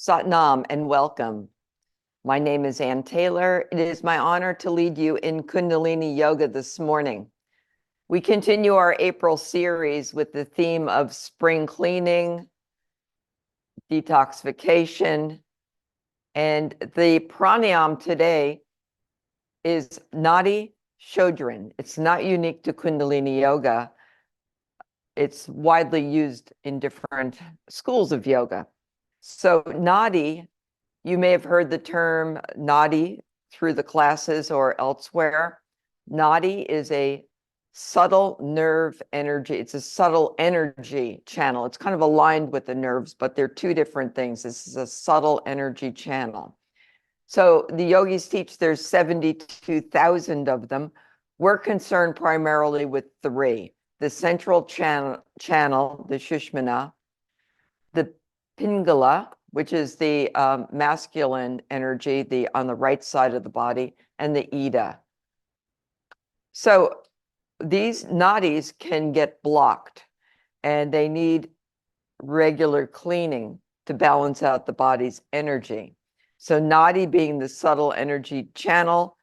Satnam and welcome. My name is Ann Taylor. It is my honor to lead you in Kundalini Yoga this morning. We continue our April series with the theme of spring cleaning, detoxification, and the pranayama today is Nadi Shodhan. It's not unique to Kundalini Yoga. It's widely used in different schools of yoga. So Nadi, you may have heard the term Nadi through the classes or elsewhere. Nadi is a subtle nerve energy. It's a subtle energy channel. It's kind of aligned with the nerves, but they're two different things. This is a subtle energy channel. So the yogis teach there's 72,000 of them. We're concerned primarily with three: the central channel, the shusmana, the pingala, which is the masculine energy, on the right side of the body, and the ida. So these nadis can get blocked, and they need regular cleaning to balance out the body's energy. So nadi being the subtle energy channel,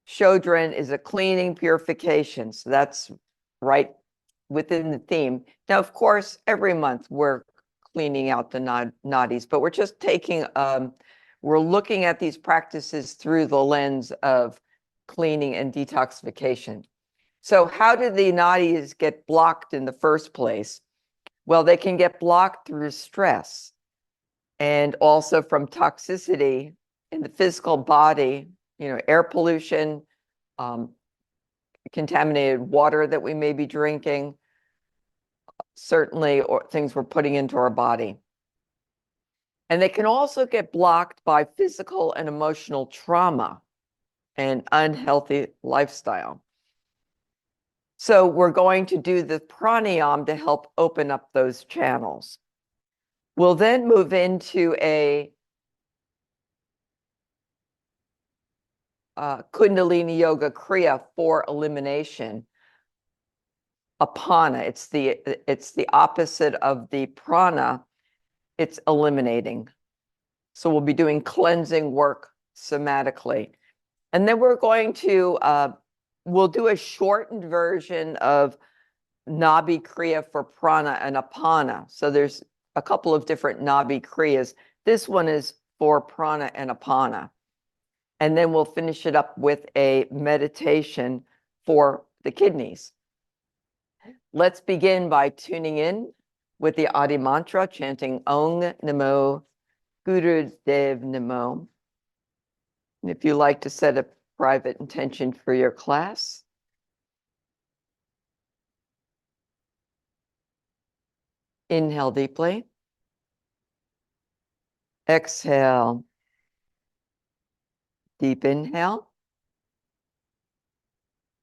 Shodhan is a cleaning purification. So that's right within the theme. Now, of course, every month we're cleaning out the nadis, but we're just taking, we're looking at these practices through the lens of cleaning and detoxification. So how did the nadis get blocked in the first place? Well, they can get blocked through stress and also from toxicity in the physical body, air pollution, contaminated water that we may be drinking, certainly, or things we're putting into our body. And they can also get blocked by physical and emotional trauma and unhealthy lifestyle. So we're going to do the pranayama to help open up those channels. We'll then move into a Kundalini Yoga Kriya for elimination. Apana, it's the opposite of the prana. It's eliminating. So we'll be doing cleansing work somatically. And then we're going to, we'll do a shortened version of Nadi Kriya for prana and apana. So there's a couple of different Nadi Kriyas. This one is for prana and apana. And then we'll finish it up with a meditation for the kidneys. Let's begin by tuning in with the Adi mantra, chanting Ong Namo Guru Dev Namo. And if you like to set a private intention for your class, inhale deeply. Exhale. Deep inhale.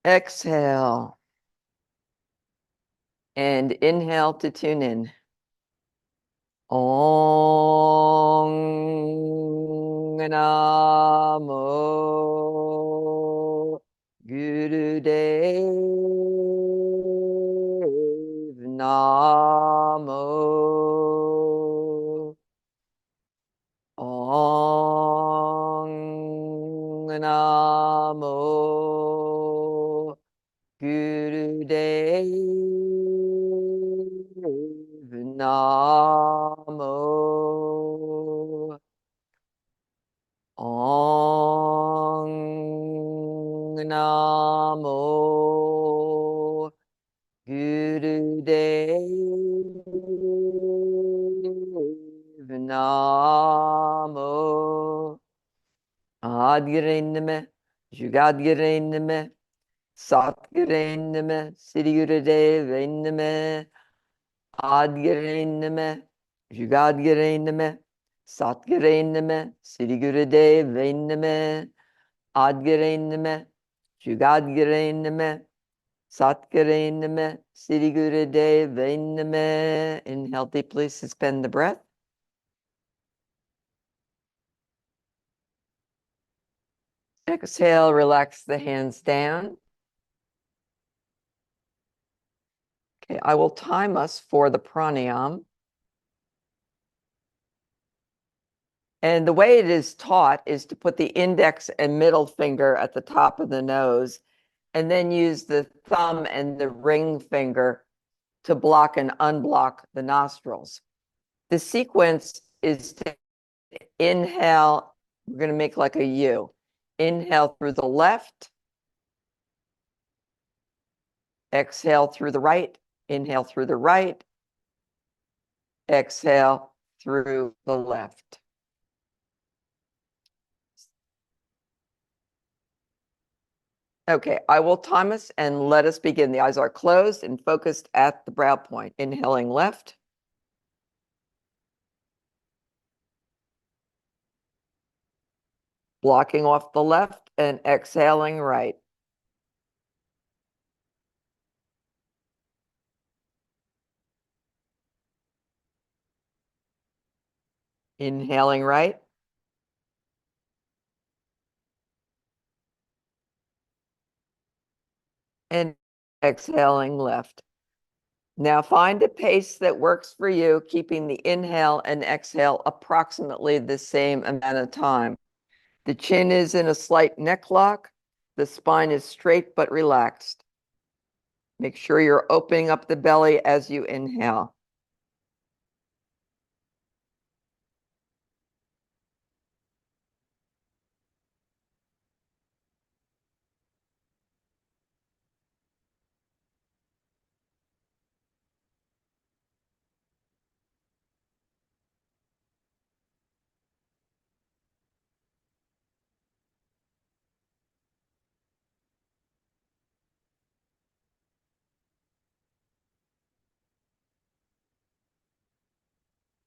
Exhale. And inhale to tune in. Om Namo Gurudev Namo. Om Namo Gurudev Namo. Om Namo Gurudev Namo. Adgirenime, Jugadgirenime, Satgirenime, Sri Gurudev Adgirenime, Jugadgirenime, Satgirenime, Sri Gurudev Adgirenime, Jugadgirenime, Satgirenime, Sri Gurudev Inhale deeply, suspend the breath. Exhale, relax the hands down. Okay, I will time us for the pranayama. And the way it is taught is to put the index and middle finger at the top of the nose, and then use the thumb and the ring finger to block and unblock the nostrils. The sequence is to inhale. We're going to make like a U. Inhale through the left, exhale through the right, inhale through the right, exhale through the left. Okay, I will time us and let us begin. The eyes are closed and focused at the brow point. Inhaling left. Blocking off the left and exhaling right. Inhaling right. And exhaling left. Now find a pace that works for you, keeping the inhale and exhale approximately the same amount of time. The chin is in a slight neck lock. The spine is straight but relaxed. Make sure you're opening up the belly as you inhale.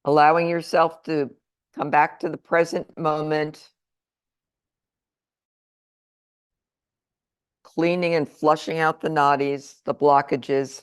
Allowing yourself to come back to the present moment, cleaning and flushing out the nadis, the blockages.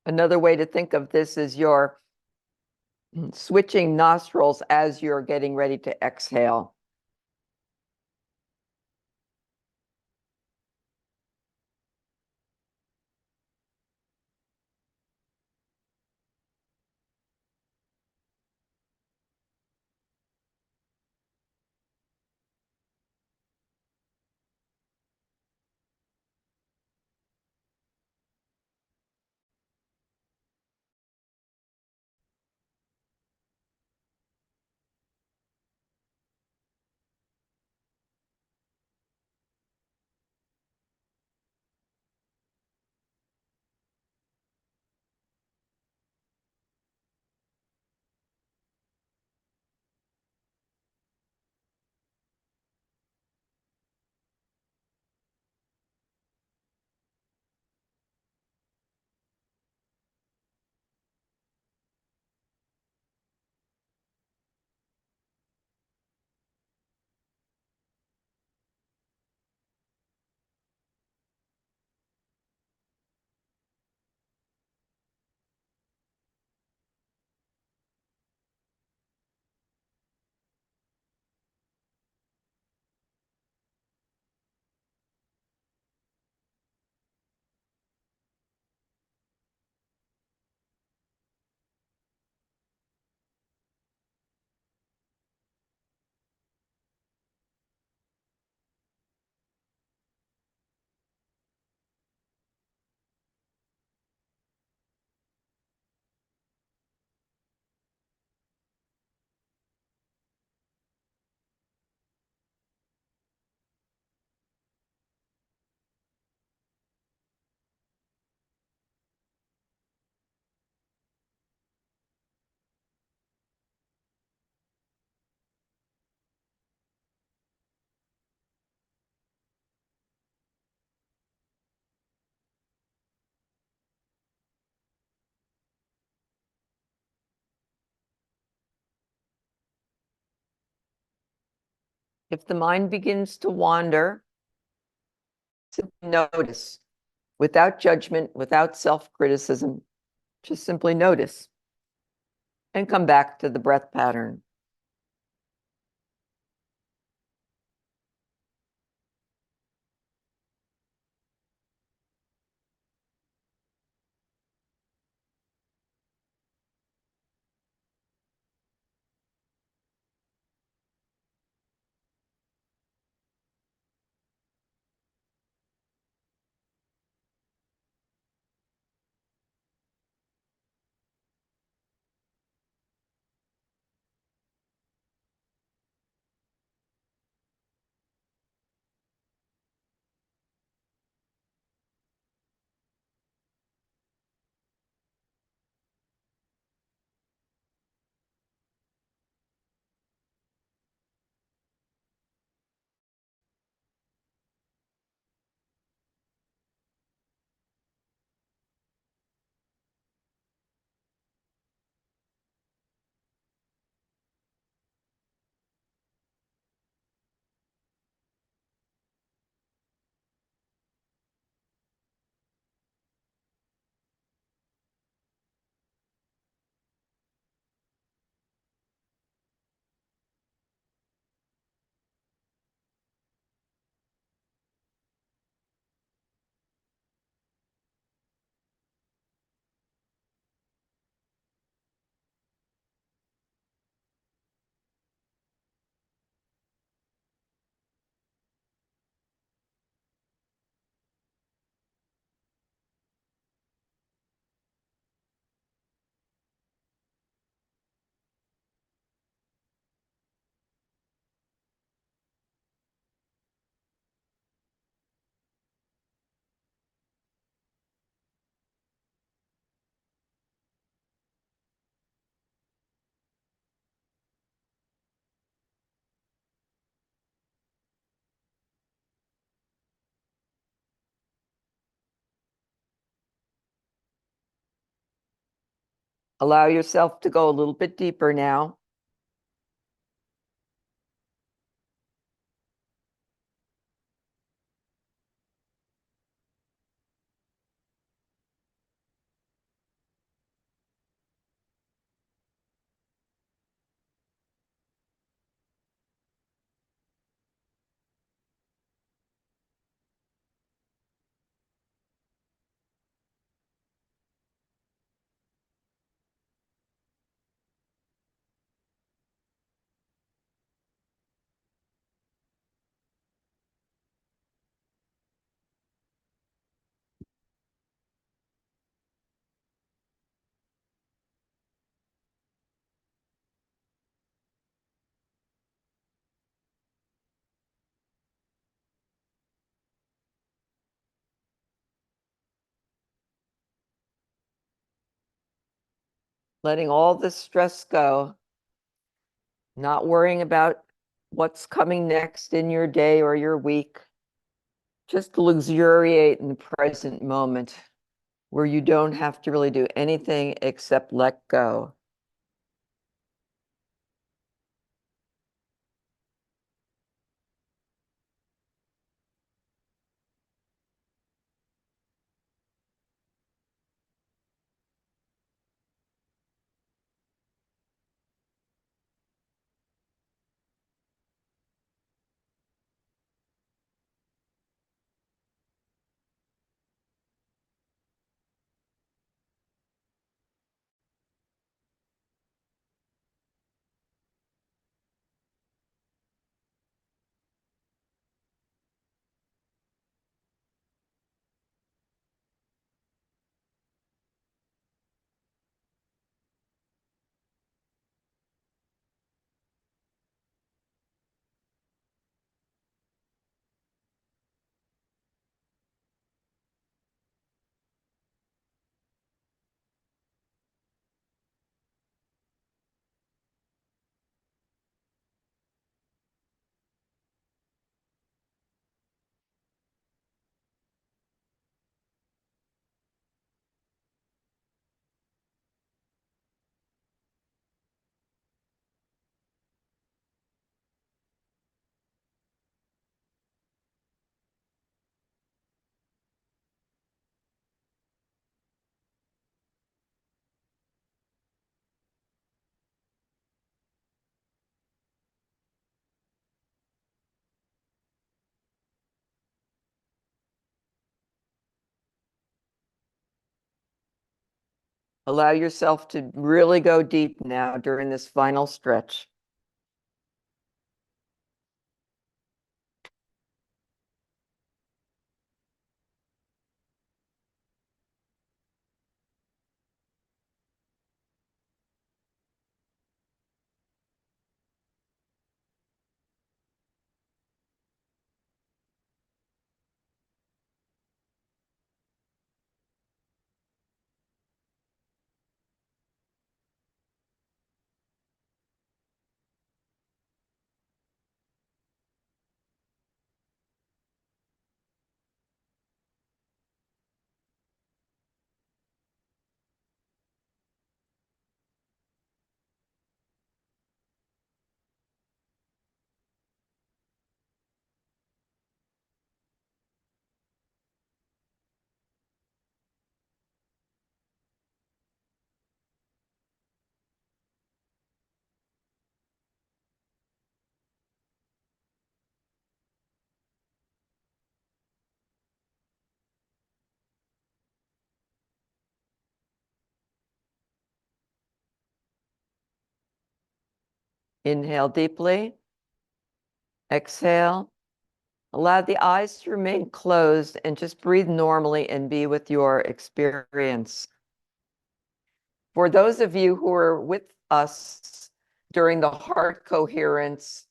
Another way to think of this is you're switching nostrils as you're getting ready to exhale. If the mind begins to wander, simply notice without judgment, without self-criticism, just simply notice and come back to the breath pattern. Allow yourself to go a little bit deeper now. Letting all the stress go, not worrying about what's coming next in your day or your week. Just luxuriate in the present moment where you don't have to really do anything except let go. Allow yourself to really go deep now during this final stretch. Inhale deeply. Exhale. Allow the eyes to remain closed and just breathe normally and be with your experience. For those of you who are with us during the heart coherence,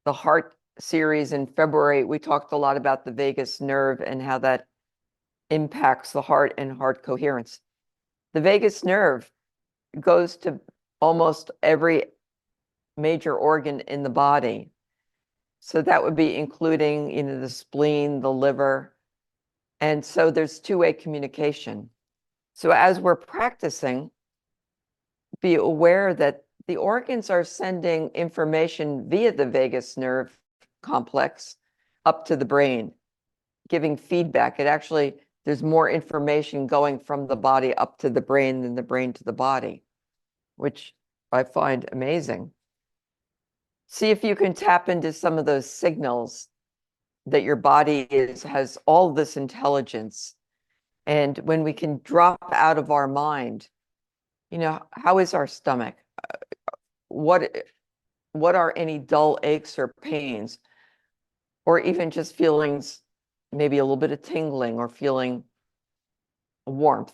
the heart series in February, we talked a lot about the vagus nerve and how that impacts the heart and heart coherence. The vagus nerve goes to almost every major organ in the body. So that would be including, the spleen, the liver. And so there's two-way communication. So as we're practicing, be aware that the organs are sending information via the vagus nerve complex up to the brain, giving feedback. There's more information going from the body up to the brain than the brain to the body, which I find amazing. See if you can tap into some of those signals that your body has all this intelligence. And when we can drop out of our mind, how is our stomach? What are any dull aches or pains? Or even just feelings, maybe a little bit of tingling or feeling warmth.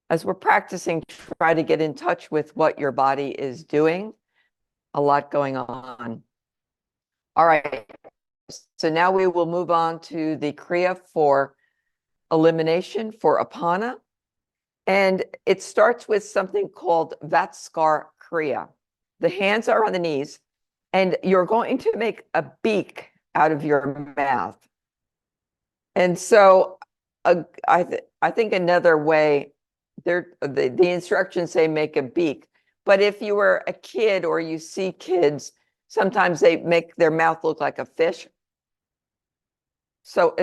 As we're practicing, try to get in touch with what your body is doing. A lot going on. All right. So now we will move on to the kriya for elimination, for apana. And it starts with something called Vatskar Kriya. The hands are on the knees, and you're going to make a beak out of your mouth. And so I think another way, the instructions say make a beak. But if you were a kid or you see kids, sometimes they make their mouth look like a fish. So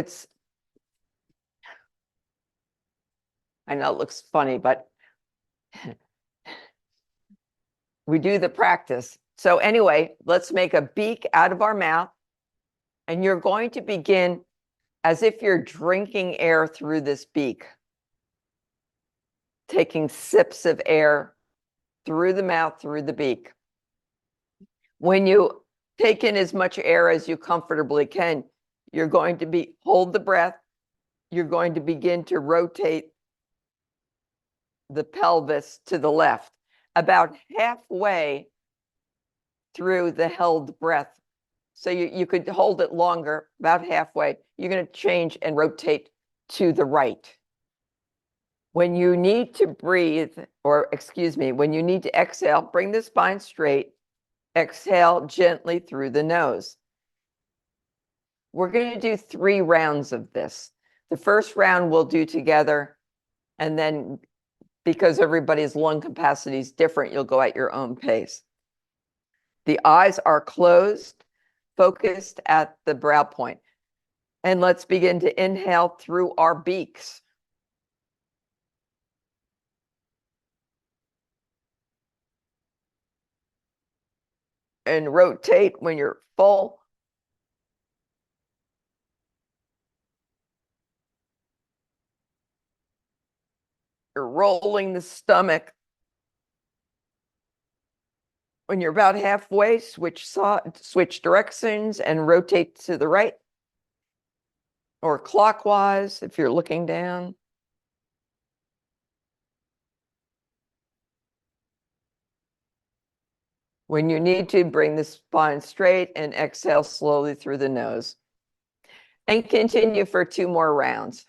I know it looks funny, but we do the practice. So anyway, let's make a beak out of our mouth. And you're going to begin as if you're drinking air through this beak, taking sips of air through the mouth, through the beak. When you take in as much air as you comfortably can, you're going to hold the breath. You're going to begin to rotate the pelvis to the left, about halfway through the held breath. So you could hold it longer, about halfway. You're going to change and rotate to the right. When you need to breathe, when you need to exhale, bring the spine straight. Exhale gently through the nose. We're going to do 3 rounds of this. The first round we'll do together, and then because everybody's lung capacity is different, you'll go at your own pace. The eyes are closed, focused at the brow point. And let's begin to inhale through our beaks. And rotate when you're full. You're rolling the stomach. When you're about halfway, switch directions and rotate to the right or clockwise if you're looking down. When you need to, bring the spine straight and exhale slowly through the nose. And continue for 2 more rounds.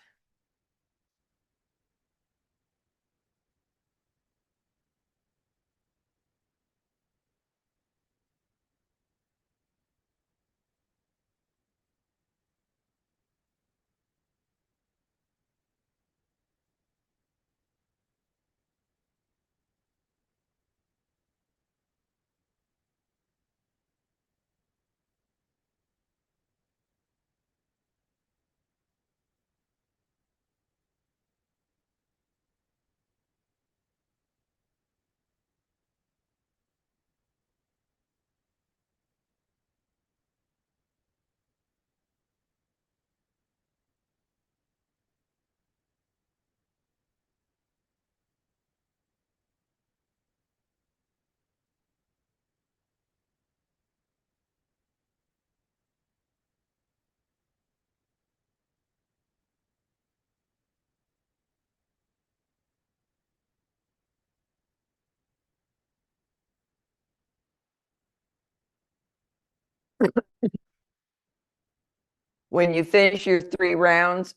When you finish your 3 rounds,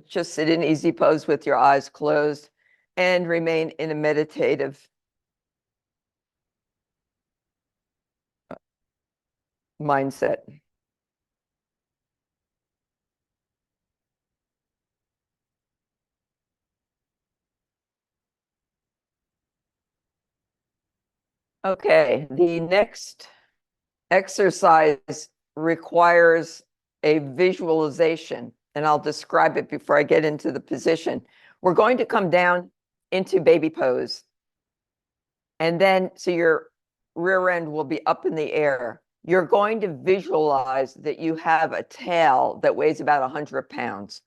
just sit in easy pose with your eyes closed and remain in a meditative mindset. Okay, the next exercise requires a visualization, and I'll describe it before I get into the position. We're going to come down into baby pose. And then, so your rear end will be up in the air. You're going to visualize that you have a tail that weighs about 100 pounds.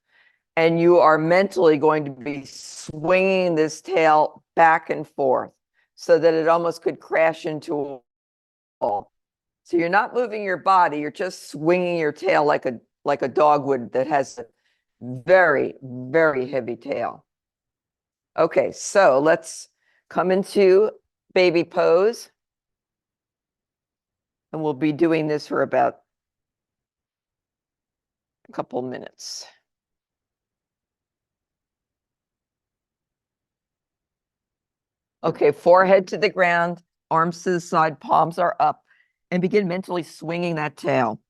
And you are mentally going to be swinging this tail back and forth so that it almost could crash into a wall. So you're not moving your body, you're just swinging your tail like a dog would that has a very, very heavy tail. Okay, so let's come into baby pose. And we'll be doing this for about a couple minutes. Okay, forehead to the ground, arms to the side, palms are up, and begin mentally swinging that tail.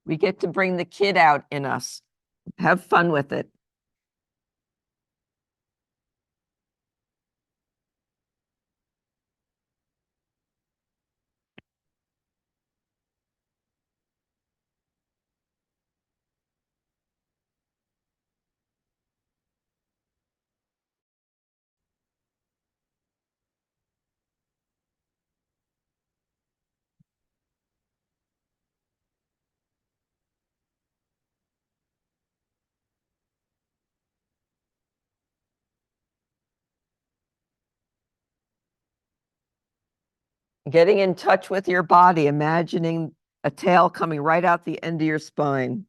We get to bring the kid out in us. Have fun with it. Getting in touch with your body, imagining a tail coming right out the end of your spine.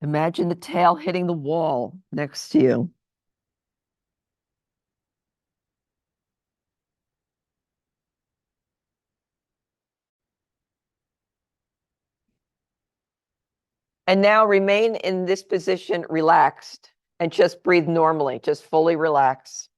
Imagine the tail hitting the wall next to you. And now remain in this position relaxed and just breathe normally, just fully relax.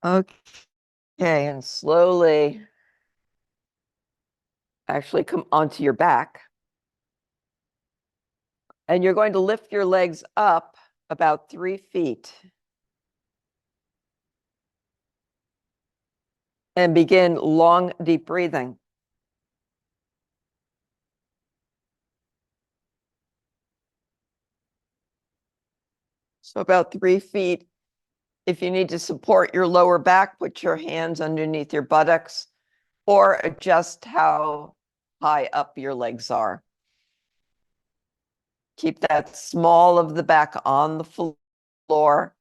Okay, and slowly actually come onto your back. And you're going to lift your legs up about 3 feet and begin long, deep breathing. So about 3 feet. If you need to support your lower back, put your hands underneath your buttocks or adjust how high up your legs are. Keep that small of the back on the floor.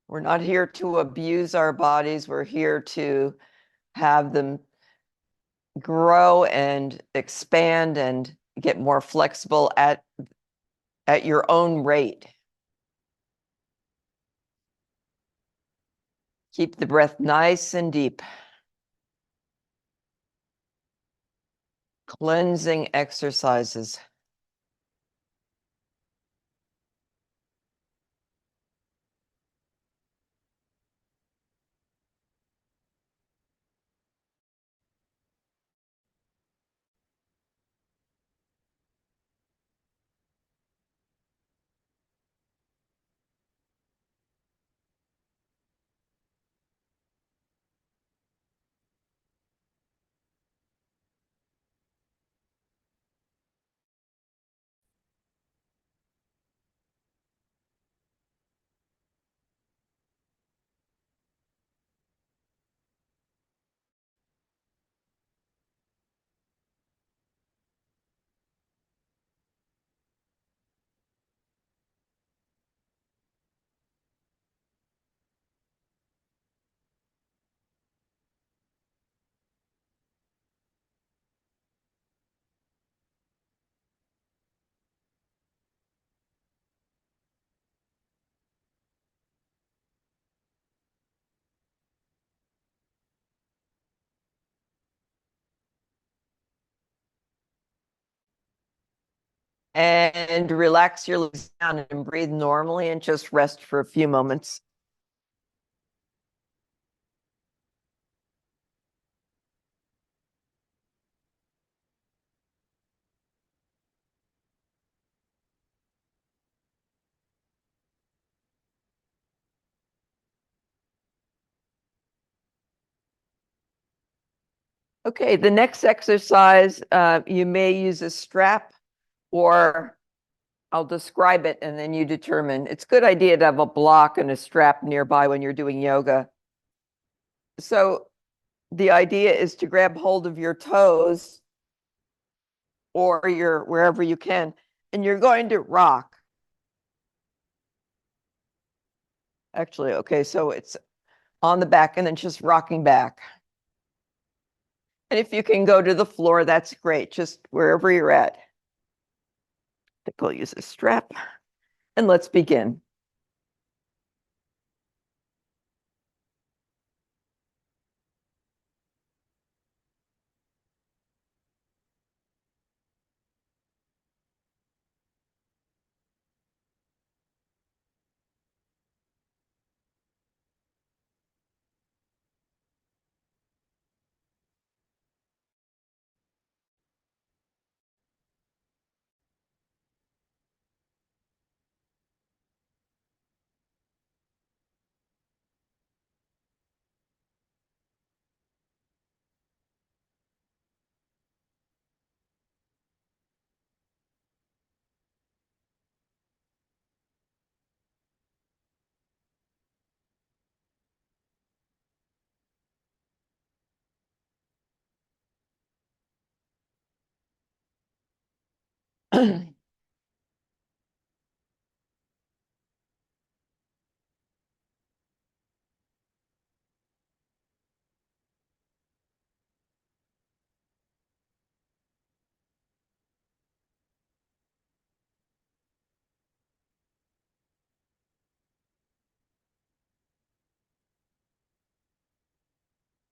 We're not here to abuse our bodies. We're here to have them grow and expand and get more flexible at your own rate. Keep the breath nice and deep. Cleansing exercises. And relax your legs down and breathe normally and just rest for a few moments. Okay, the next exercise, you may use a strap or I'll describe it and then you determine. It's a good idea to have a block and a strap nearby when you're doing yoga. So the idea is to grab hold of your toes or your wherever you can, and you're going to rock. Actually, okay, so it's on the back and then just rocking back. And if you can go to the floor, that's great, just wherever you're at. I think I'll use a strap. And let's begin.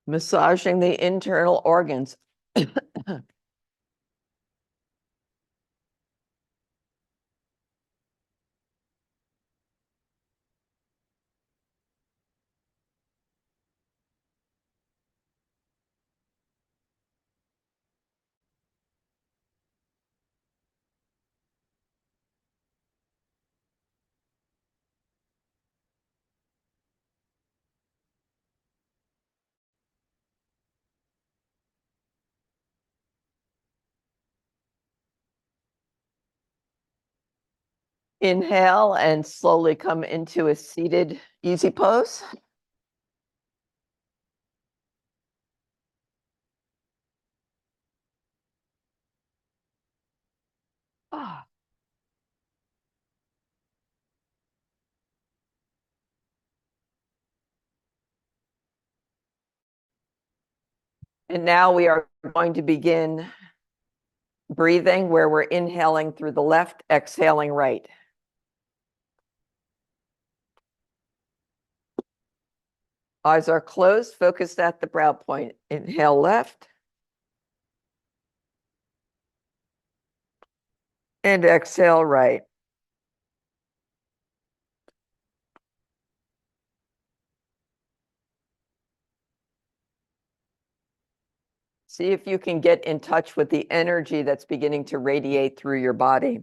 Massaging the internal organs. Inhale and slowly come into a seated easy pose. Ah. And now we are going to begin breathing where we're inhaling through the left, exhaling right. Eyes are closed, focused at the brow point. Inhale left and exhale right. See if you can get in touch with the energy that's beginning to radiate through your body.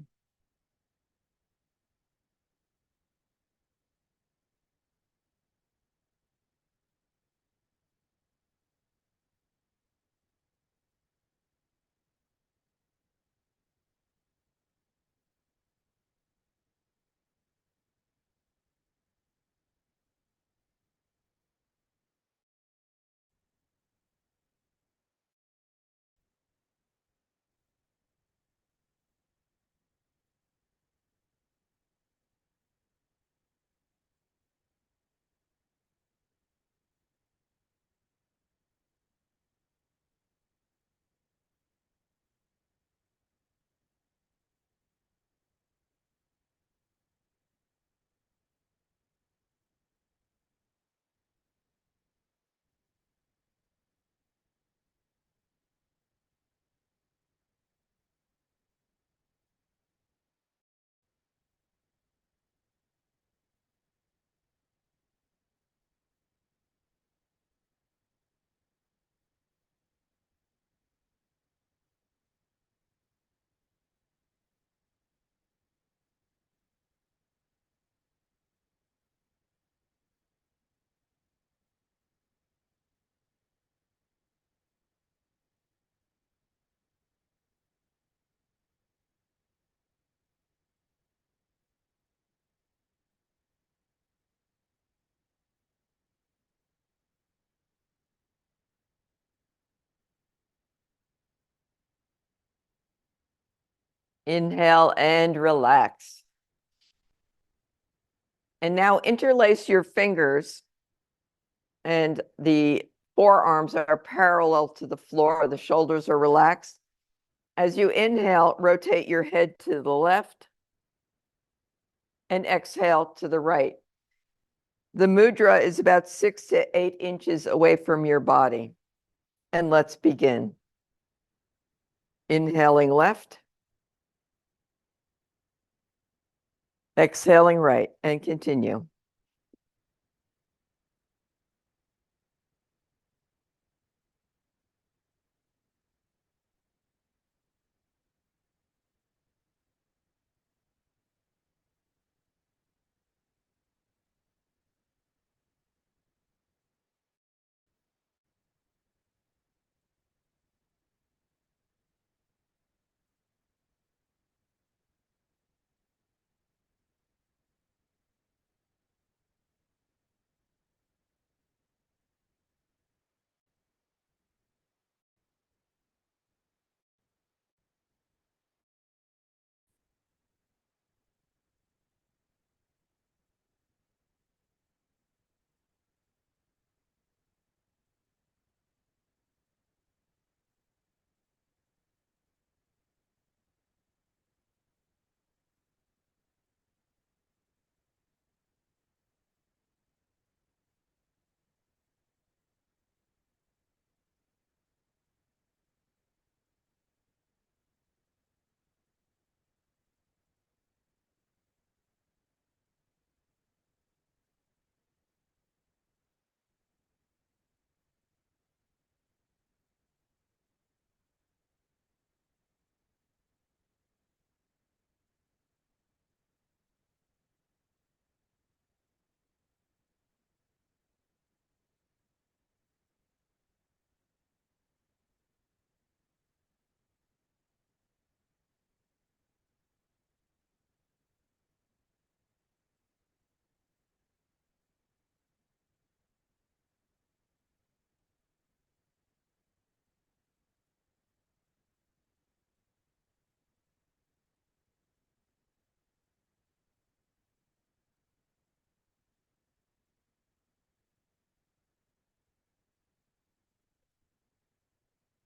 Inhale and relax. And now interlace your fingers and the forearms are parallel to the floor. The shoulders are relaxed. As you inhale, rotate your head to the left and exhale to the right. The mudra is about 6 to 8 inches away from your body. And let's begin. Inhaling left, exhaling right, and continue.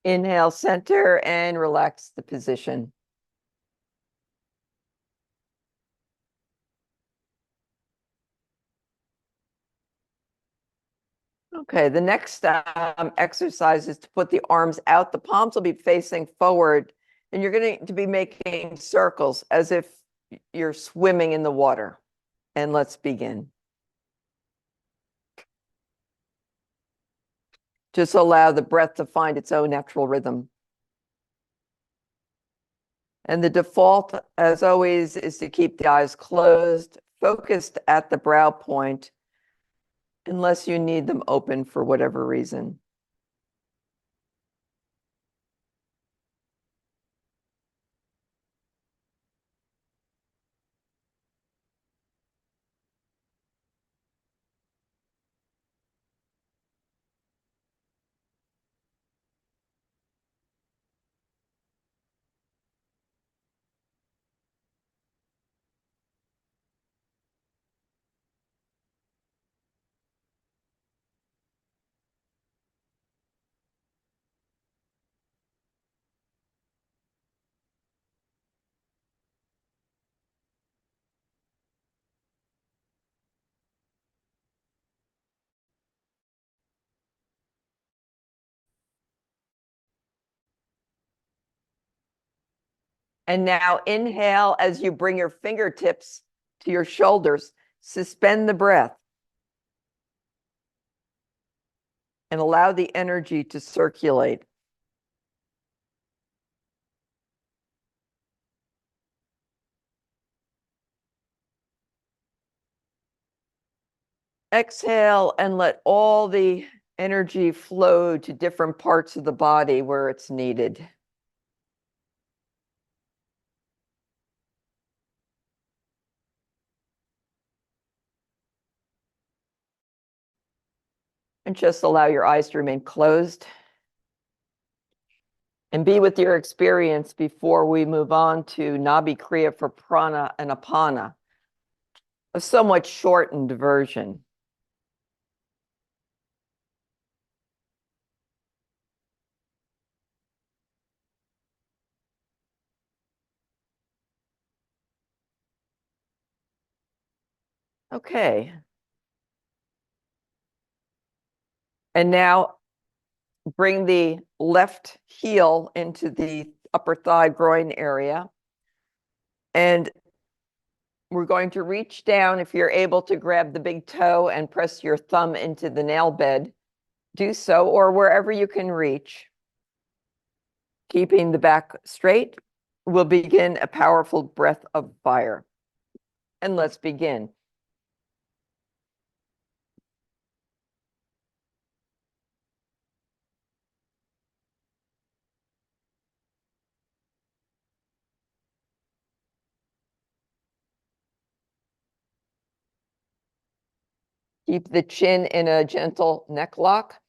Inhale, center, and relax the position. Okay, the next exercise is to put the arms out. The palms will be facing forward, and you're going to be making circles as if you're swimming in the water. And let's begin. Just allow the breath to find its own natural rhythm. And the default, as always, is to keep the eyes closed, focused at the brow point, unless you need them open for whatever reason. And now inhale as you bring your fingertips to your shoulders. Suspend the breath and allow the energy to circulate. Exhale and let all the energy flow to different parts of the body where it's needed. And just allow your eyes to remain closed. And be with your experience before we move on to Nadi Kriya for prana and apana, a somewhat shortened version. Okay. And now bring the left heel into the upper thigh groin area. And we're going to reach down. If you're able to grab the big toe and press your thumb into the nail bed, do so, or wherever you can reach. Keeping the back straight, we'll begin a powerful breath of fire. And let's begin. Keep the chin in a gentle neck lock.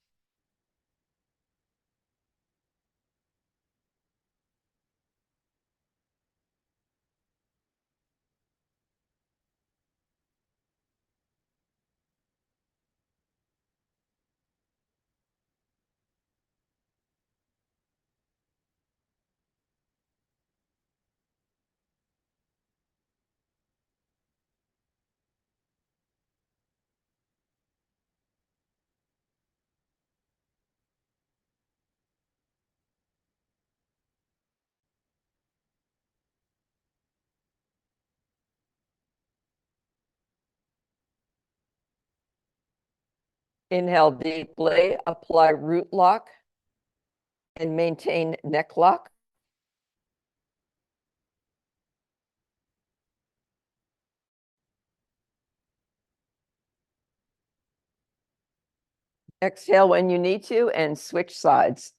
Inhale deeply, apply root lock, and maintain neck lock. Exhale when you need to and switch sides.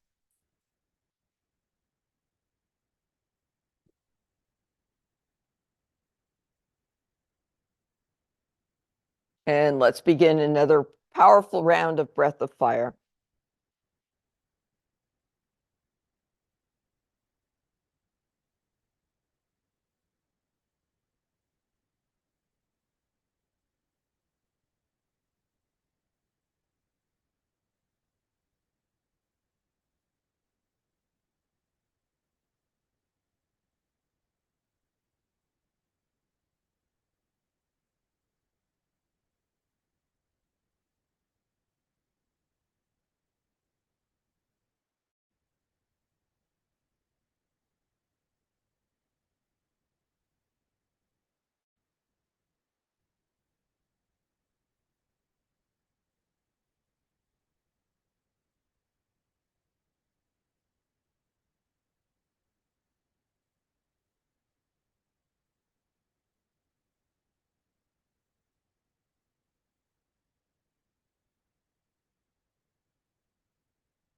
And let's begin another powerful round of breath of fire.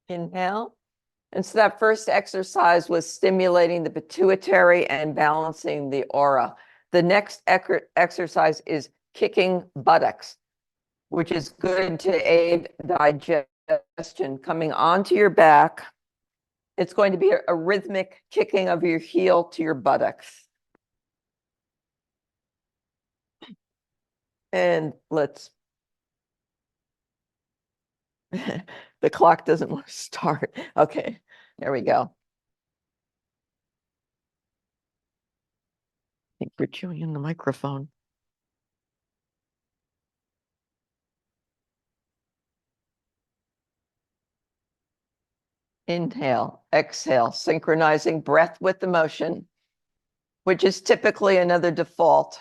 Inhale. And so that first exercise was stimulating the pituitary and balancing the aura. The next exercise is kicking buttocks, which is good to aid digestion. Coming onto your back, it's going to be a rhythmic kicking of your heel to your buttocks. And let's, the clock doesn't want to start. Okay, there we go. I think we're chewing in the microphone. Inhale, exhale, synchronizing breath with the motion, which is typically another default.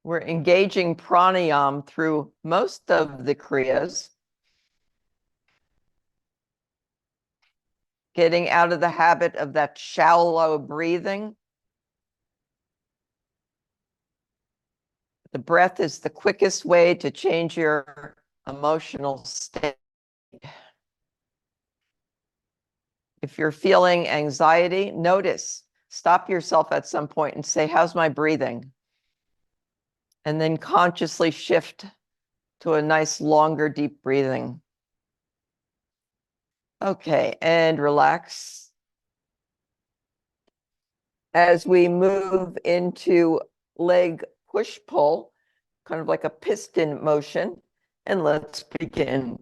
We're engaging pranayama through most of the kriyas, getting out of the habit of that shallow breathing. The breath is the quickest way to change your emotional state. If you're feeling anxiety, notice, stop yourself at some point and say, how's my breathing? And then consciously shift to a nice, longer, deep breathing. Okay, and relax. As we move into leg push-pull, kind of like a piston motion, and let's begin.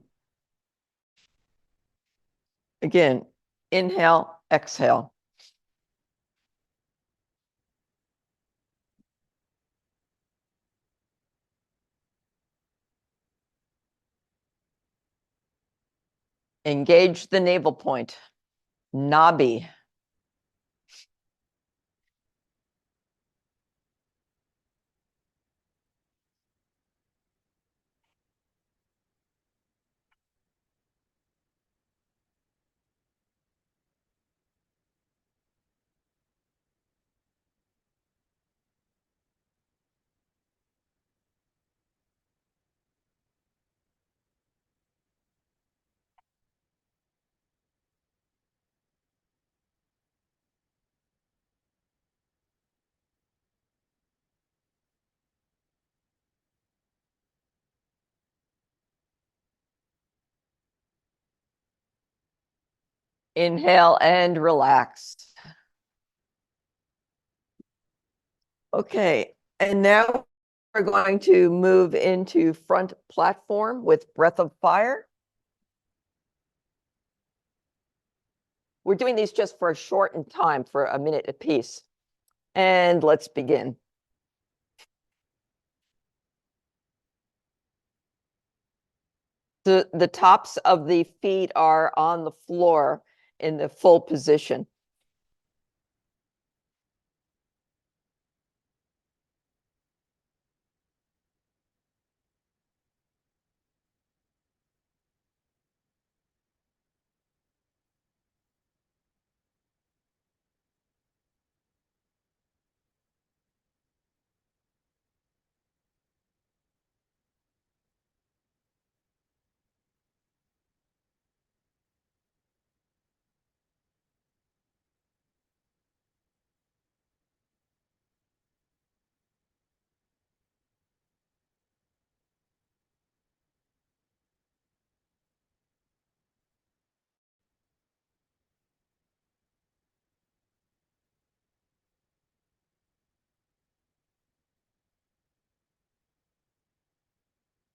Again, inhale, exhale. Engage the navel point, Nadi. Inhale and relax. Okay, and now we're going to move into front platform with breath of fire. We're doing these just for a shortened time, for a minute apiece. And let's begin. The tops of the feet are on the floor in the full position.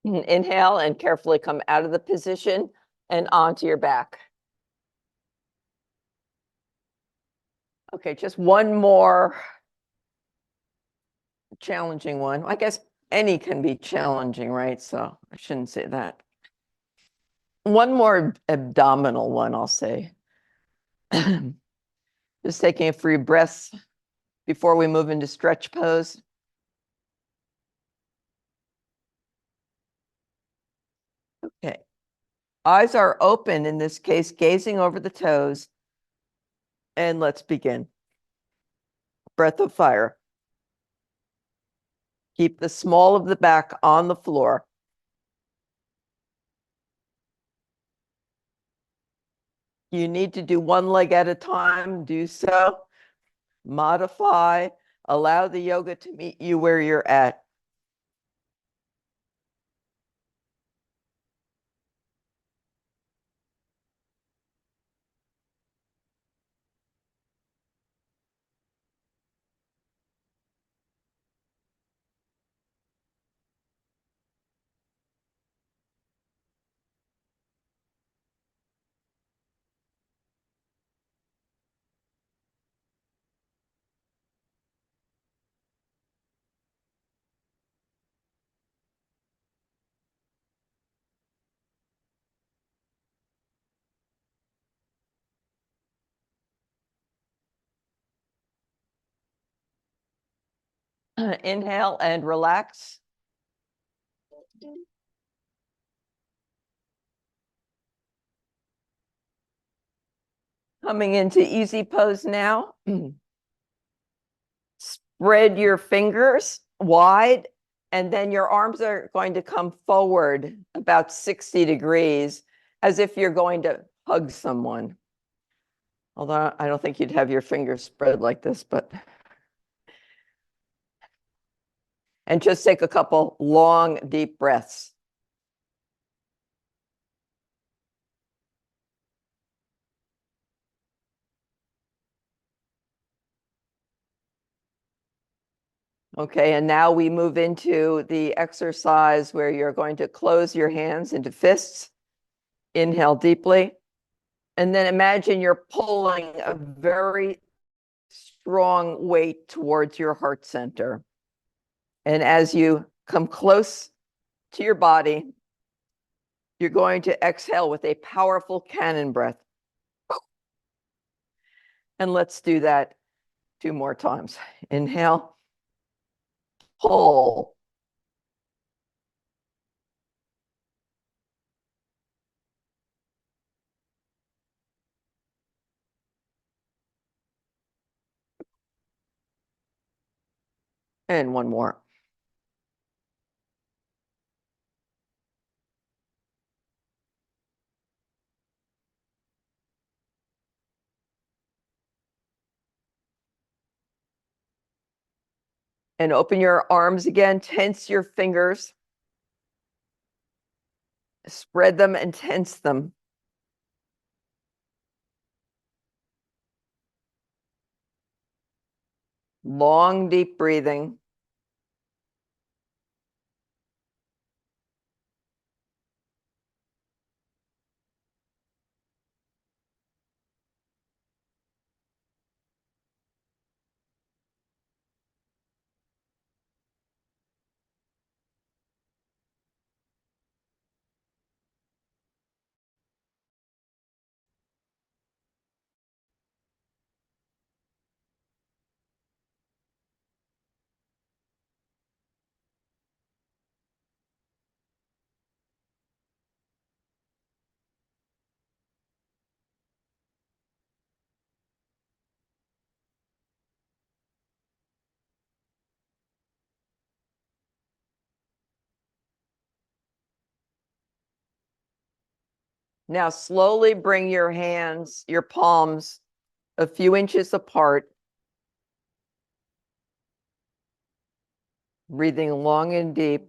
Inhale and carefully come out of the position and onto your back. Okay, just one more challenging one. I guess any can be challenging, right? So I shouldn't say that. One more abdominal one, I'll say. Just taking a few breaths before we move into stretch pose. Okay. Eyes are open in this case, gazing over the toes. And let's begin. Breath of fire. Keep the small of the back on the floor. You need to do one leg at a time. Do so. Modify. Allow the yoga to meet you where you're at. Inhale and relax. Coming into easy pose now. Spread your fingers wide, and then your arms are going to come forward about 60 degrees as if you're going to hug someone. Although I don't think you'd have your fingers spread like this, but. And just take a couple long, deep breaths. Okay, and now we move into the exercise where you're going to close your hands into fists. Inhale deeply. And then imagine you're pulling a very strong weight towards your heart center. And as you come close to your body, you're going to exhale with a powerful cannon breath. And let's do that 2 more times. Inhale, pull. And one more. And open your arms again, tense your fingers, spread them and tense them. Long, deep breathing. Now slowly bring your hands, your palms, a few inches apart. Breathing long and deep.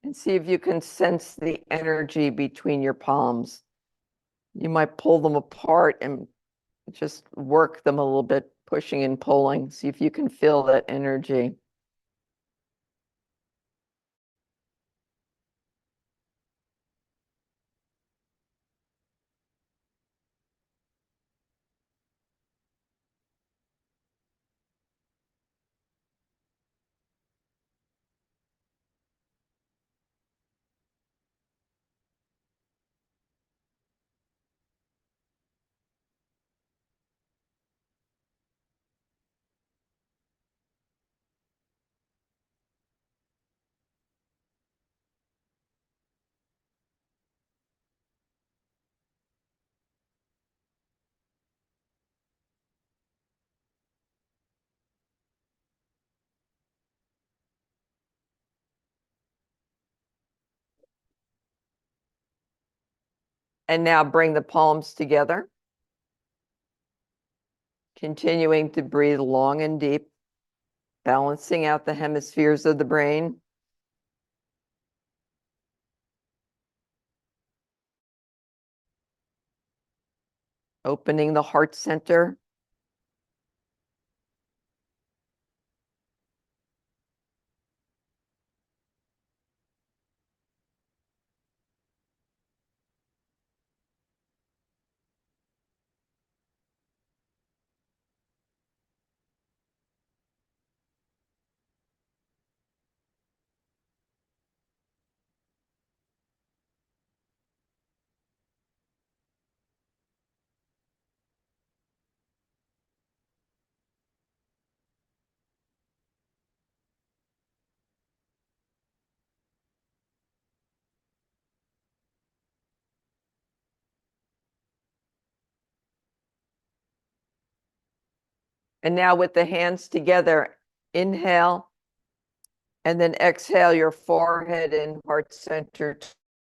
And see if you can sense the energy between your palms. You might pull them apart and just work them a little bit, pushing and pulling. See if you can feel that energy. And now bring the palms together. Continuing to breathe long and deep, balancing out the hemispheres of the brain. Opening the heart center. And now with the hands together, inhale, and then exhale your forehead and heart center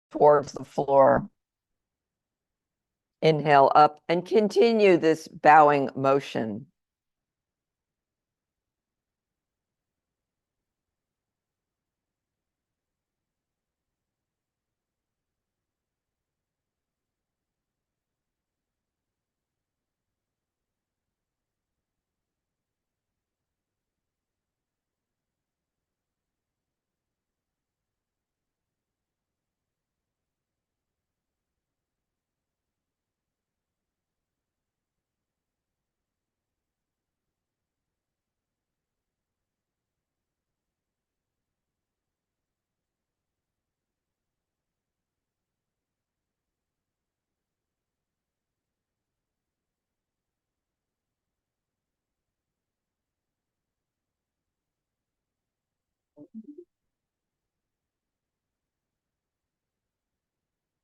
towards the floor. Inhale up and continue this bowing motion.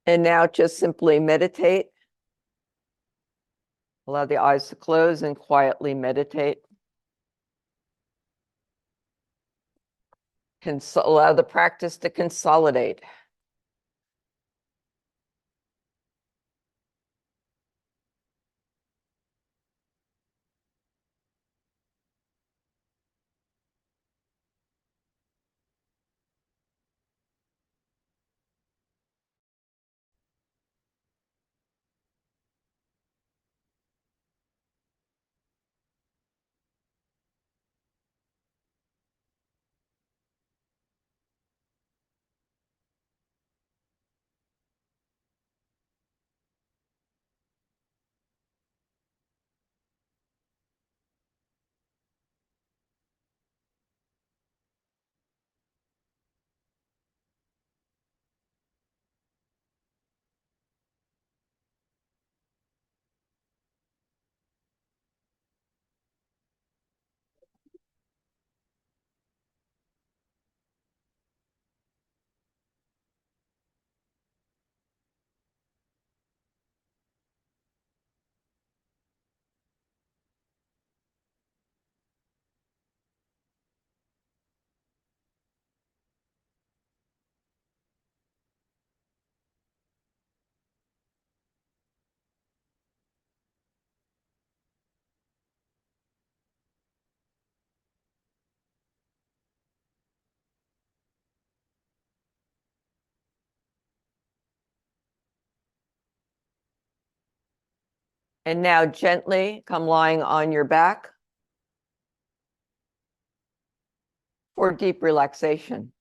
And now just simply meditate. Allow the eyes to close and quietly meditate. Allow the practice to consolidate. And now gently come lying on your back for deep relaxation.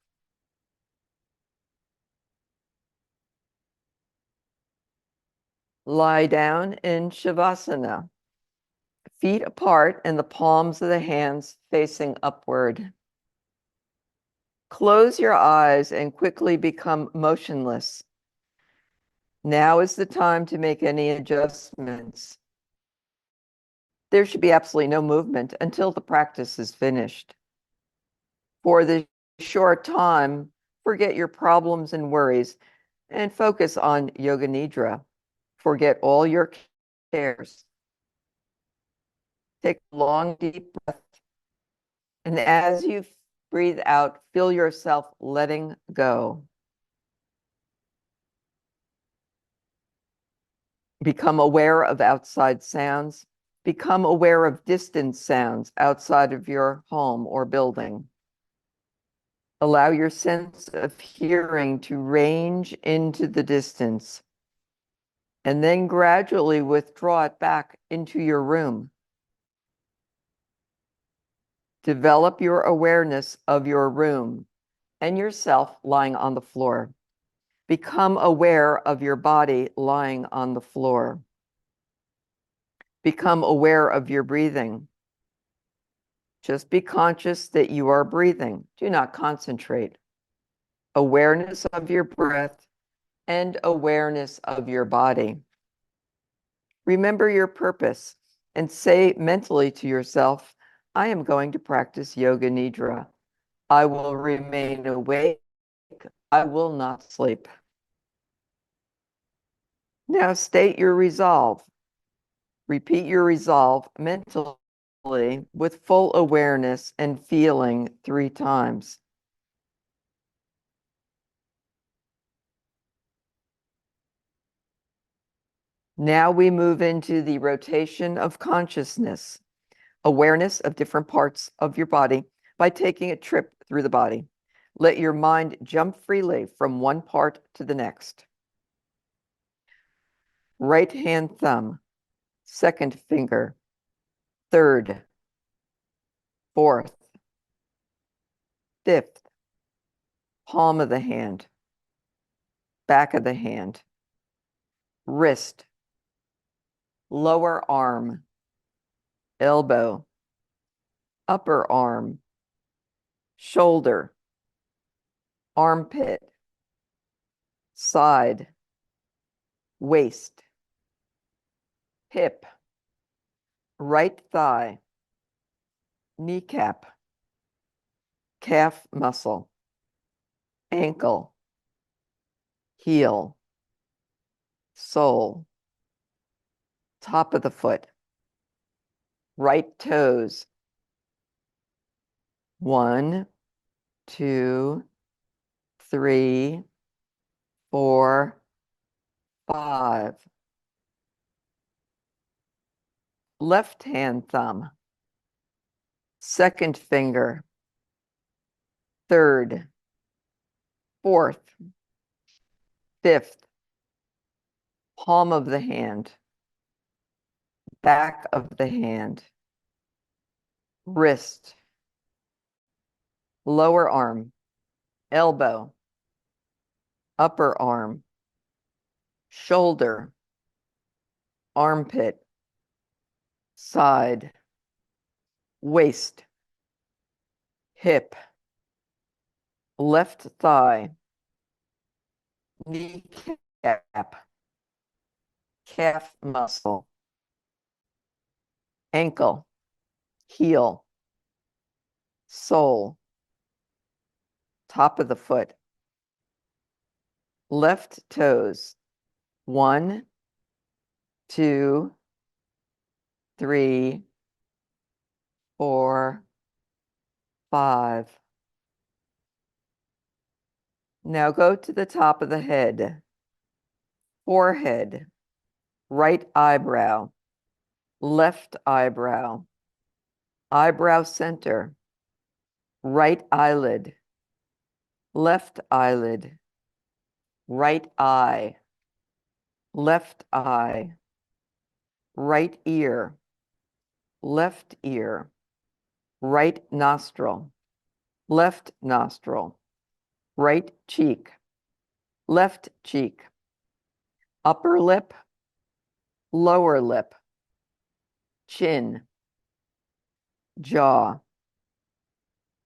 Lie down in Shavasana, feet apart and the palms of the hands facing upward. Close your eyes and quickly become motionless. Now is the time to make any adjustments. There should be absolutely no movement until the practice is finished. For the short time, forget your problems and worries and focus on Yoga Nidra. Forget all your cares. Take a long, deep breath. And as you breathe out, feel yourself letting go. Become aware of outside sounds. Become aware of distant sounds outside of your home or building. Allow your sense of hearing to range into the distance, and then gradually withdraw it back into your room. Develop your awareness of your room and yourself lying on the floor. Become aware of your body lying on the floor. Become aware of your breathing. Just be conscious that you are breathing. Do not concentrate. Awareness of your breath and awareness of your body. Remember your purpose and say mentally to yourself, I am going to practice Yoga Nidra. I will remain awake. I will not sleep. Now state your resolve. Repeat your resolve mentally with full awareness and feeling 3 times. Now we move into the rotation of consciousness, awareness of different parts of your body by taking a trip through the body. Let your mind jump freely from one part to the next. Right hand thumb, second finger, third, fourth, fifth, palm of the hand, back of the hand, wrist, lower arm, elbow, upper arm, shoulder, armpit, side, waist, hip, right thigh, kneecap, calf muscle, ankle, heel, sole, top of the foot, right toes. 1, 2, 3, 4, 5. Left hand thumb, second finger, third, fourth, fifth, palm of the hand, back of the hand, wrist, lower arm, elbow, upper arm, shoulder, armpit, side, waist, hip, left thigh, kneecap, calf muscle, ankle, heel, sole, top of the foot, left toes. 1, 2, 3, 4, 5. Now go to the top of the head, forehead, right eyebrow, left eyebrow, eyebrow center, right eyelid, left eyelid, right eye, left eye, right ear, left ear, right nostril, left nostril, right cheek, left cheek, upper lip, lower lip, chin, jaw,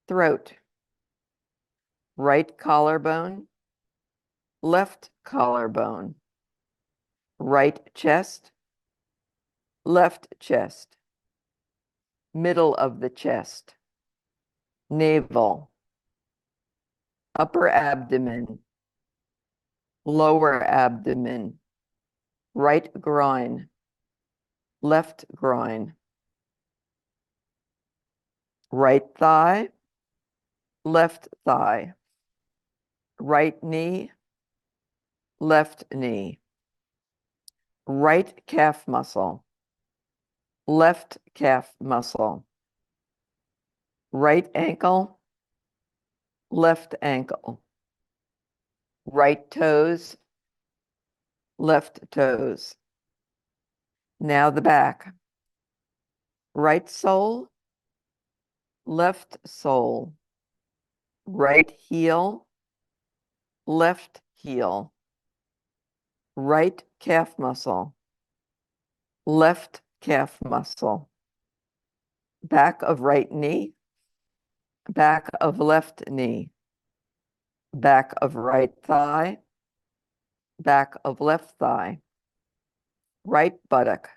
throat, right collarbone, left collarbone, right chest, left chest, middle of the chest, navel, upper abdomen, lower abdomen, right groin, left groin, right thigh, left thigh, right knee, left knee, right calf muscle, left calf muscle, right ankle, left ankle, right toes, left toes. Now the back, right sole, left sole, right heel, left heel, right calf muscle, left calf muscle, back of right knee, back of left knee, back of right thigh, back of left thigh, right buttock,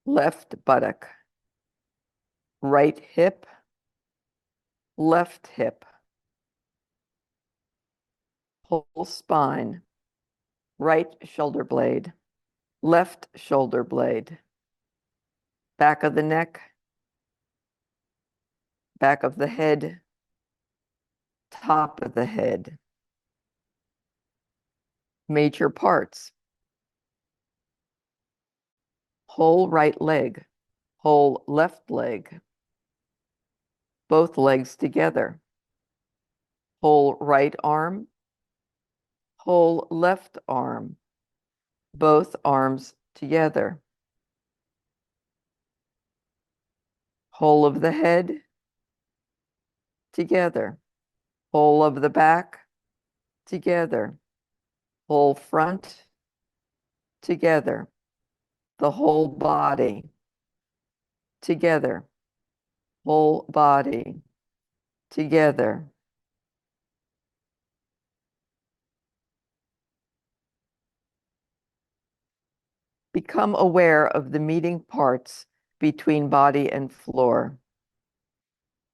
left buttock, right hip, left hip, whole spine, right shoulder blade, left shoulder blade, back of the neck, back of the head, top of the head, major parts, whole right leg, whole left leg, both legs together, whole right arm, whole left arm, both arms together, whole of the head together, whole of the back together, whole front together, the whole body together, whole body together. Become aware of the meeting parts between body and floor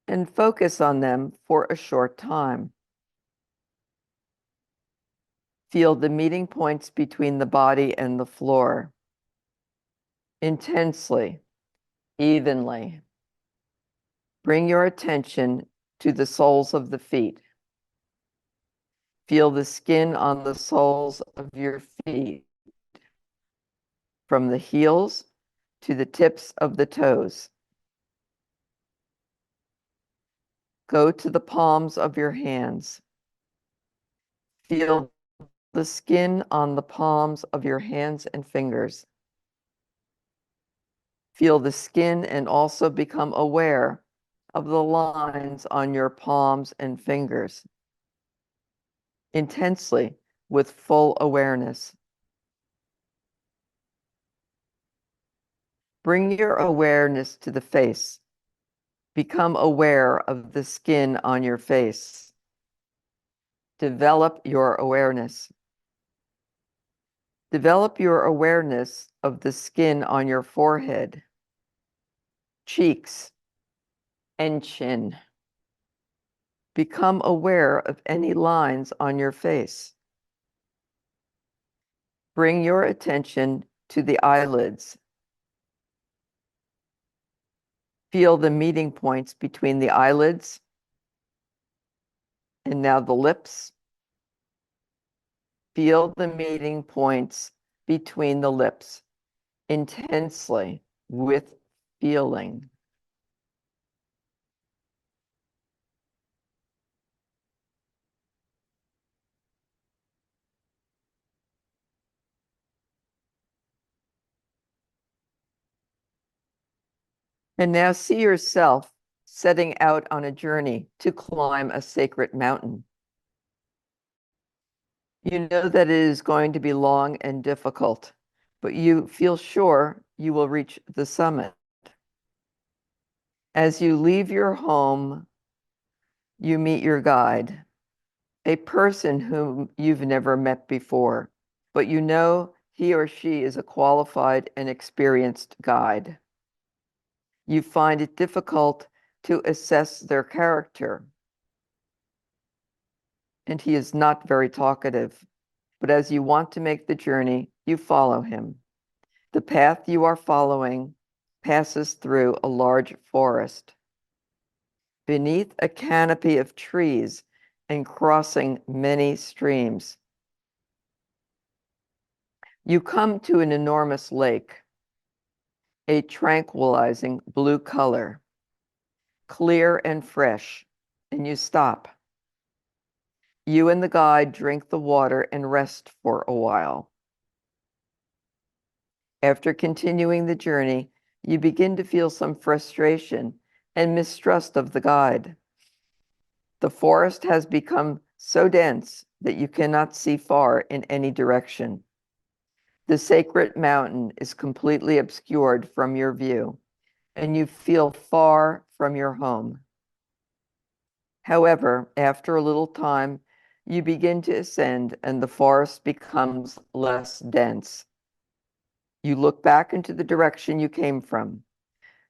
and focus on them for a short time. Feel the meeting points between the body and the floor intensely, evenly. Bring your attention to the soles of the feet. Feel the skin on the soles of your feet, from the heels to the tips of the toes. Go to the palms of your hands. Feel the skin on the palms of your hands and fingers. Feel the skin and also become aware of the lines on your palms and fingers. Intensely, with full awareness. Bring your awareness to the face. Become aware of the skin on your face. Develop your awareness. Develop your awareness of the skin on your forehead, cheeks, and chin. Become aware of any lines on your face. Bring your attention to the eyelids. Feel the meeting points between the eyelids and now the lips. Feel the meeting points between the lips intensely with feeling. And now see yourself setting out on a journey to climb a sacred mountain. You know that it is going to be long and difficult, but you feel sure you will reach the summit. As you leave your home, you meet your guide, a person whom you've never met before, but you know he or she is a qualified and experienced guide. You find it difficult to assess their character, and he is not very talkative. But as you want to make the journey, you follow him. The path you are following passes through a large forest, beneath a canopy of trees and crossing many streams. You come to an enormous lake, a tranquilizing blue color, clear and fresh, and you stop. You and the guide drink the water and rest for a while. After continuing the journey, you begin to feel some frustration and mistrust of the guide. The forest has become so dense that you cannot see far in any direction. The sacred mountain is completely obscured from your view, and you feel far from your home. However, after a little time, you begin to ascend and the forest becomes less dense. You look back into the direction you came from.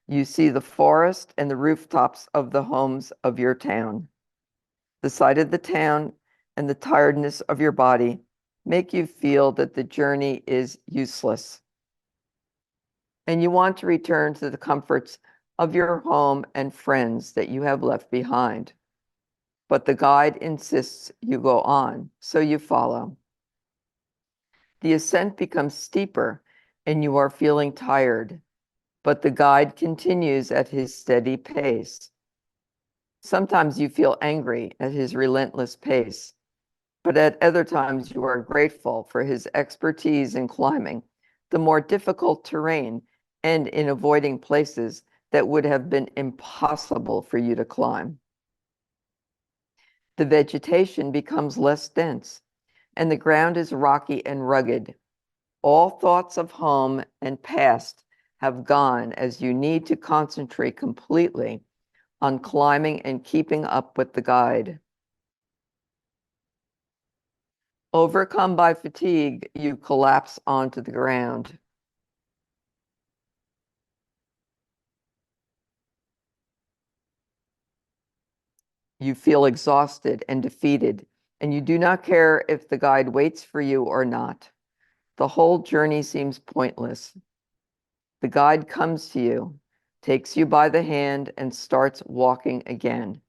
You see the forest and the rooftops of the homes of your town. The sight of the town and the tiredness of your body make you feel that the journey is useless. And you want to return to the comforts of your home and friends that you have left behind. But the guide insists you go on, so you follow. The ascent becomes steeper and you are feeling tired, but the guide continues at his steady pace. Sometimes you feel angry at his relentless pace, but at other times you are grateful for his expertise in climbing the more difficult terrain and in avoiding places that would have been impossible for you to climb. The vegetation becomes less dense, and the ground is rocky and rugged. All thoughts of home and past have gone as you need to concentrate completely on climbing and keeping up with the guide. Overcome by fatigue, you collapse onto the ground. You feel exhausted and defeated, and you do not care if the guide waits for you or not. The whole journey seems pointless. The guide comes to you, takes you by the hand, and starts walking again.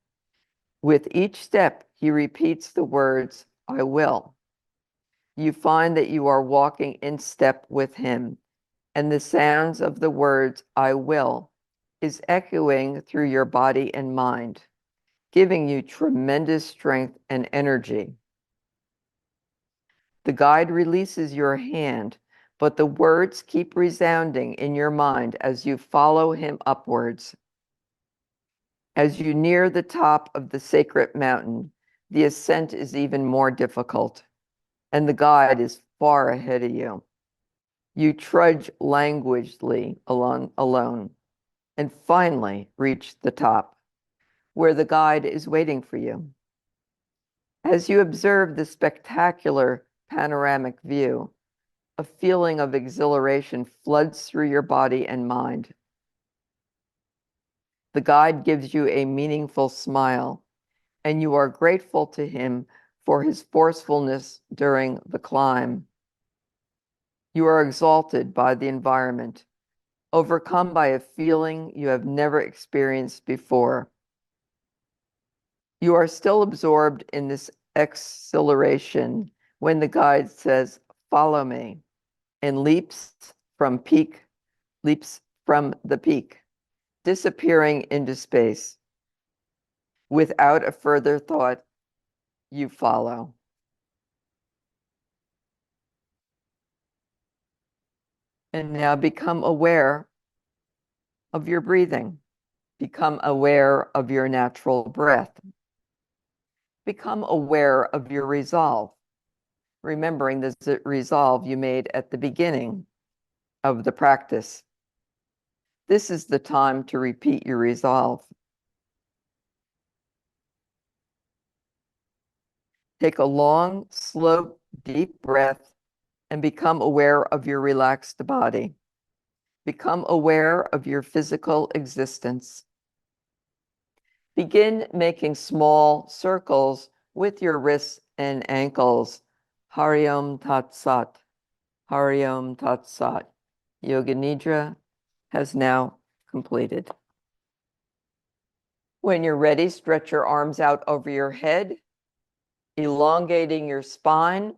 With each step, he repeats the words, "I will." You find that you are walking in step with him, and the sounds of the words, "I will," is echoing through your body and mind, giving you tremendous strength and energy. The guide releases your hand, but the words keep resounding in your mind as you follow him upwards. As you near the top of the sacred mountain, the ascent is even more difficult, and the guide is far ahead of you. You trudge languidly alone, and finally reach the top, where the guide is waiting for you. As you observe the spectacular panoramic view, a feeling of exhilaration floods through your body and mind. The guide gives you a meaningful smile, and you are grateful to him for his forcefulness during the climb. You are exalted by the environment, overcome by a feeling you have never experienced before. You are still absorbed in this exhilaration when the guide says, "Follow me," and leaps from the peak, disappearing into space. Without a further thought, you follow. And now become aware of your breathing. Become aware of your natural breath. Become aware of your resolve, remembering the resolve you made at the beginning of the practice. This is the time to repeat your resolve. Take a long, slow, deep breath and become aware of your relaxed body. Become aware of your physical existence. Begin making small circles with your wrists and ankles. Hari Om Tat Sat. Hari Om Tat Sat. Yoga Nidra has now completed. When you're ready, stretch your arms out over your head, elongating your spine.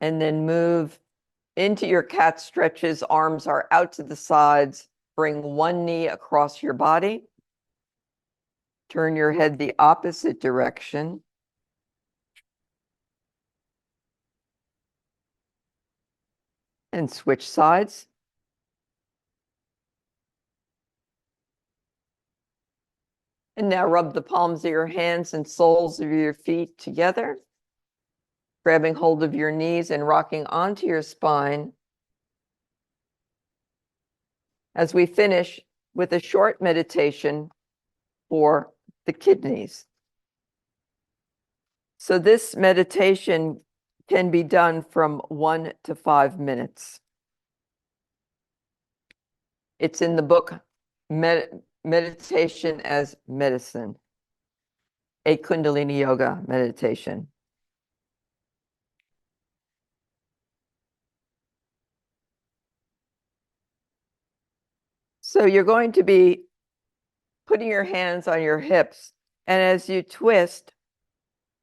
And then move into your cat stretches. Arms are out to the sides. Bring one knee across your body. Turn your head the opposite direction. And switch sides. And now rub the palms of your hands and soles of your feet together, grabbing hold of your knees and rocking onto your spine as we finish with a short meditation for the kidneys. So this meditation can be done from 1 to 5 minutes. It's in the book Meditation as Medicine, a Kundalini Yoga meditation. So you're going to be putting your hands on your hips, and as you twist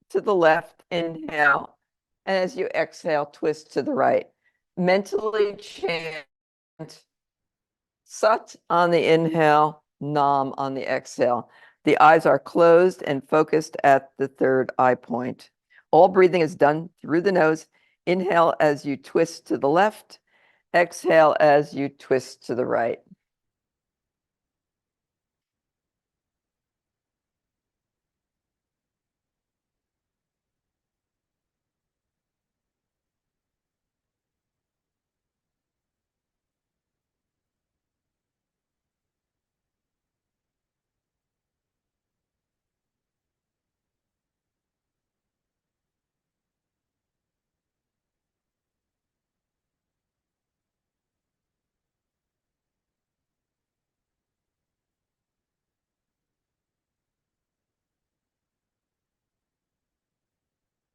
to the left, inhale, and as you exhale, twist to the right. Mentally chant Sat on the inhale, Nam on the exhale. The eyes are closed and focused at the third eye point. All breathing is done through the nose. Inhale as you twist to the left. Exhale as you twist to the right.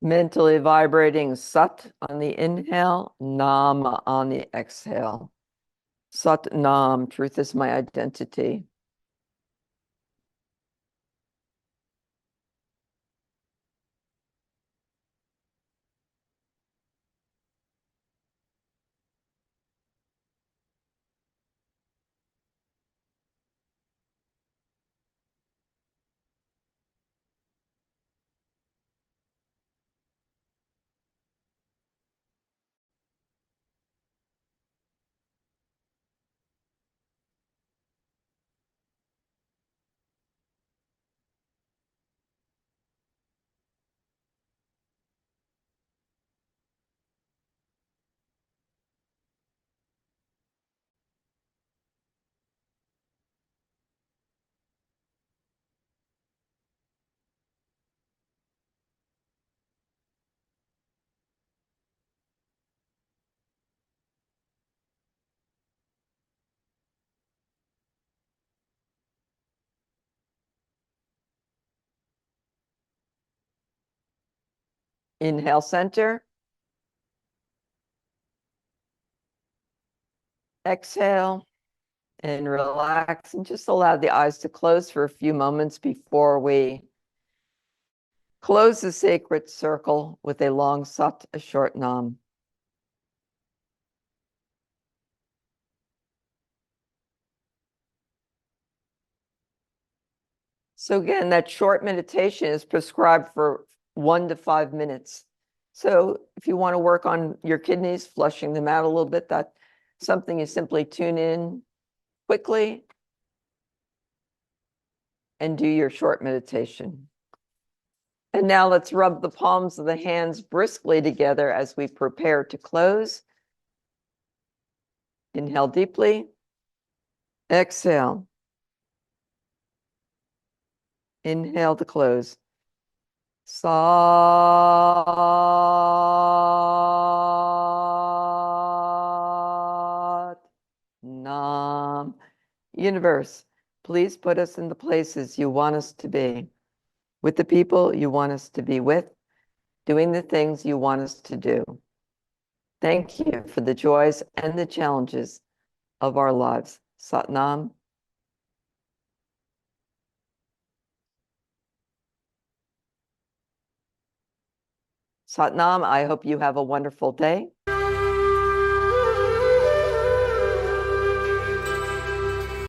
Mentally vibrating Sat on the inhale, Nam on the exhale. Sat Nam, truth is my identity. Inhale, center. Exhale and relax, and just allow the eyes to close for a few moments before we close the sacred circle with a long Sat, a short Nam. So again, that short meditation is prescribed for 1 to 5 minutes. So if you want to work on your kidneys, flushing them out a little bit, that's something you simply tune in quickly and do your short meditation. And now let's rub the palms of the hands briskly together as we prepare to close. Inhale deeply. Exhale. Inhale to close. Sat Nam. Universe, please put us in the places you want us to be, with the people you want us to be with, doing the things you want us to do. Thank you for the joys and the challenges of our lives. Sat Nam. Satnam, I hope you have a wonderful day.